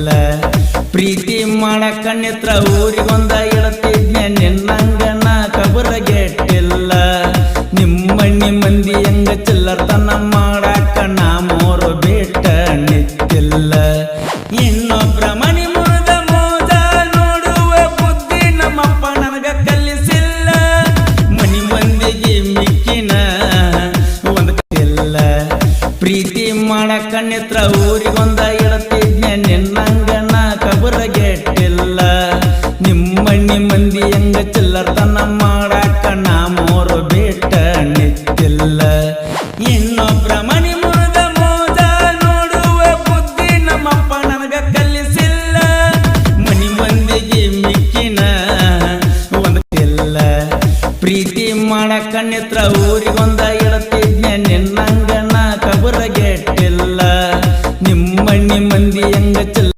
ನೆತ್ತಿಲ್ಲ ಪ್ರೀತಿ ಮಾಡಕ ನಿತ್ರ ಊರಿಗೊಂದ ಇಡತಿದ್ನೆ ನಿನ್ನಂಗನ ಕಬರಗೆಟ್ಟಿಲ್ಲ ನಿಮ್ಮಣ್ಣಿ ಮಂದಿ ಹೆಂಗ ಚಿಲ್ಲರ್ತನ ಮಾಡಾಕ ನಾ ಮೋರು ಬೇಟ ನೆತ್ತಿಲ್ಲ ಇನ್ನೊಬ್ರ ಮನಿ ಮುರಿದ ಮೋಜ ನೋಡುವ ಬುದ್ಧಿ ನಮ್ಮಪ್ಪ ನನಗ ಕಲಿಸಿಲ್ಲ ಮನಿ ಮಂದಿಗೆ ಮಿಕ್ಕಿನ ಒಂದಕ್ಕಿಲ್ಲ ಪ್ರೀತಿ ಮಾಡಕ ನಿತ್ರ ಊರಿಗೊಂದ ಇಡತಿದ್ನೆ ನಿನ್ನಂಗನ ಕಬರಗೆಟ್ಟಿಲ್ಲ ನಿಮ್ಮಣ್ಣಿ ಮಂದಿ ಹೆಂಗ ಚಿಲ್ಲರ್ತನ ಮಾಡಾಕ ನಾ ಮೋರು ಬೇಟ ನೆತ್ತಿಲ್ಲ ಇನ್ನೊಬ್ರ ಮನಿ ಮುರಿದ ಮೋಜ ನೋಡುವ ಬುದ್ಧಿ ನಮ್ಮಪ್ಪ ನನಗ ಕಲಿಸಿಲ್ಲ ಮನಿ ಮಂದಿಗೆ ಮಿಕ್ಕಿನ ಒಂದಕ್ಕಿಲ್ಲ ಪ್ರೀತಿ ಮಾಡಕ ನಿತ್ರ ಊರಿಗೊಂದ ಇಡತಿದ್ನೆ ನಿನ್ನಂಗನ ಕಬರಗೆಟ್ಟಿಲ್ಲ ನಿಮ್ಮಣ್ಣಿ ಮಂದಿ ಹೆಂಗ